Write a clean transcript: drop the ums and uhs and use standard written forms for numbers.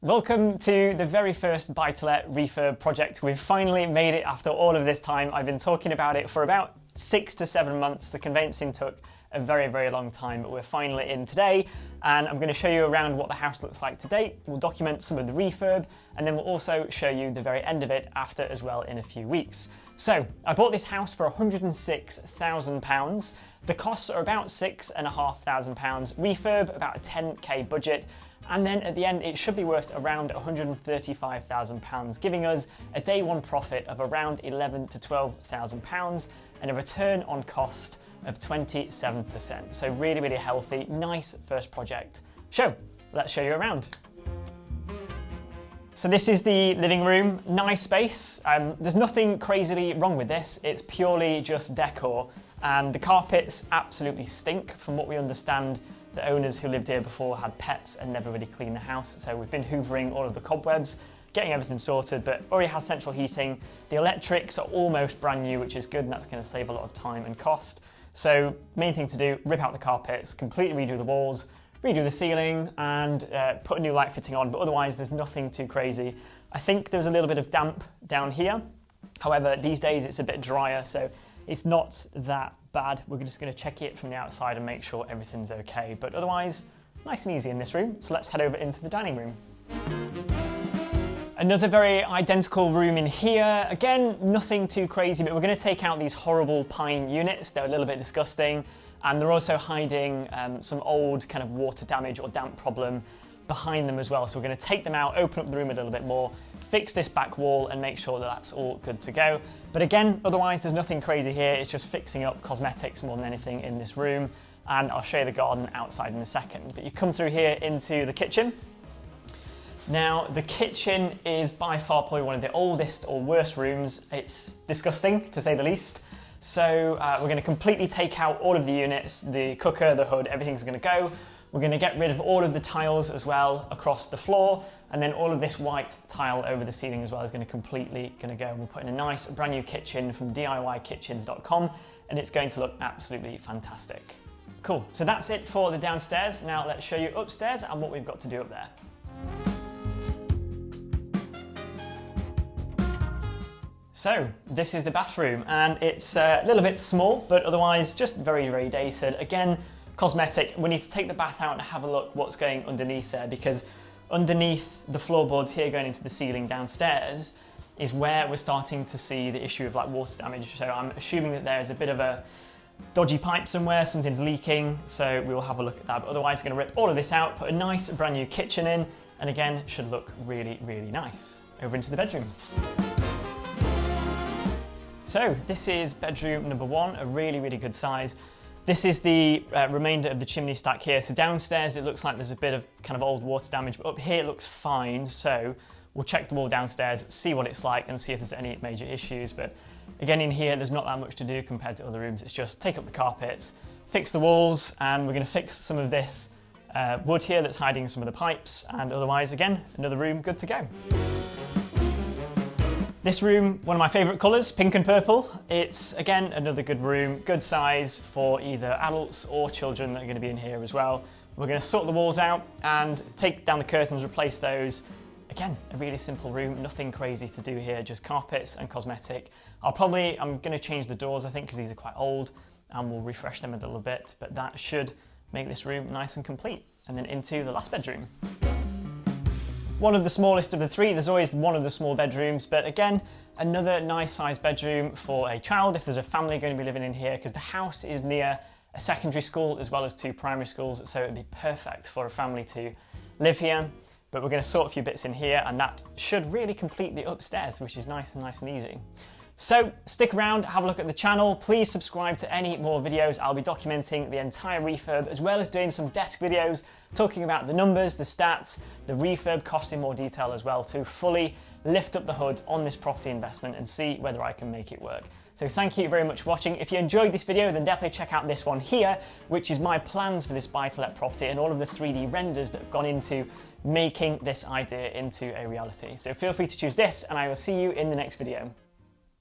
Welcome to the very first buy-to-let refurb project. We've finally made it after all of this time. I've been talking about it for about 6 to 7 months. The conveyancing took a very, very long time, but we're finally in today, and I'm going to show you around what the house looks like to date. We'll document some of the refurb, and then we'll also show you the very end of it after as well in a few weeks. So I bought this house for £106,000. The costs are about £6,500, refurb about a 10k budget, and then at the end it should be worth around £135,000, giving us a day one profit of around £11,000 to £12,000 and a return on cost of 27%. So really, really healthy, nice first project. So let's show you around. So this is the living room, nice space. There's nothing crazily wrong with this. It's purely just decor, and the carpets absolutely stink. From what we understand, the owners who lived here before had pets and never really cleaned the house. So we've been hoovering all of the cobwebs, getting everything sorted, but already has central heating. The electrics are almost brand new, which is good, and that's going to save a lot of time and cost. So main thing to do, rip out the carpets, completely redo the walls, redo the ceiling, and put a new light fitting on, but otherwise there's nothing too crazy. I think there's a little bit of damp down here. However, these days it's a bit drier, so it's not that bad. We're just going to check it from the outside and make sure everything's okay, but otherwise nice and easy in this room. So let's head over into the dining room. Another very identical room in here. Again, nothing too crazy, but we're going to take out these horrible pine units. They're a little bit disgusting, and they're also hiding some old kind of water damage or damp problem behind them as well. So we're going to take them out, open up the room a little bit more, fix this back wall and make sure that that's all good to go. But again, otherwise there's nothing crazy here. It's just fixing up cosmetics more than anything in this room. And I'll show you the garden outside in a second. But you come through here into the kitchen. Now, the kitchen is by far probably one of the oldest or worst rooms. It's disgusting, to say the least. So we're going to completely take out all of the units, the cooker, the hood, everything's going to go. We're going to get rid of all of the tiles as well across the floor, and then all of this white tile over the ceiling as well is going to completely go. We'll put in a nice brand new kitchen from DIYkitchens.com, and it's going to look absolutely fantastic. Cool, so that's it for the downstairs. Now let's show you upstairs and what we've got to do up there. So this is the bathroom, and it's a little bit small, but otherwise just very, very dated. Again, cosmetic. We need to take the bath out and have a look what's going underneath there, because underneath the floorboards here going into the ceiling downstairs is where we're starting to see the issue of like water damage. So I'm assuming that there's a bit of a dodgy pipe somewhere, something's leaking, so we will have a look at that. But otherwise, I'm going to rip all of this out, put a nice brand new kitchen in, and again, should look really, really nice. Over into the bedroom. So this is bedroom number one, a really, really good size. This is the remainder of the chimney stack here. So downstairs, it looks like there's a bit of kind of old water damage, but up here it looks fine. So we'll check the wall downstairs, see what it's like, and see if there's any major issues. But again, in here, there's not that much to do compared to other rooms. It's just take up the carpets, fix the walls, and we're going to fix some of this wood here that's hiding some of the pipes. And otherwise, again, another room good to go. This room, one of my favourite colours, pink and purple. It's, again, another good room, good size for either adults or children that are going to be in here as well. We're going to sort the walls out and take down the curtains, replace those. Again, a really simple room, nothing crazy to do here, just carpets and cosmetic. I'm going to change the doors, I think, because these are quite old, and we'll refresh them a little bit, but that should make this room nice and complete. And then into the last bedroom. One of the smallest of the three. There's always one of the small bedrooms, but again, another nice sized bedroom for a child if there's a family going to be living in here, because the house is near a secondary school as well as 2 primary schools, so it'd be perfect for a family to live here. But we're going to sort a few bits in here, and that should really complete the upstairs, which is nice and easy. So stick around, have a look at the channel. Please subscribe to any more videos. I'll be documenting the entire refurb, as well as doing some desk videos, talking about the numbers, the stats, the refurb costs in more detail as well, to fully lift up the hood on this property investment and see whether I can make it work. So thank you very much for watching. If you enjoyed this video, then definitely check out this one here, which is my plans for this buy-to-let property and all of the 3D renders that have gone into making this idea into a reality. So feel free to choose this, and I will see you in the next video.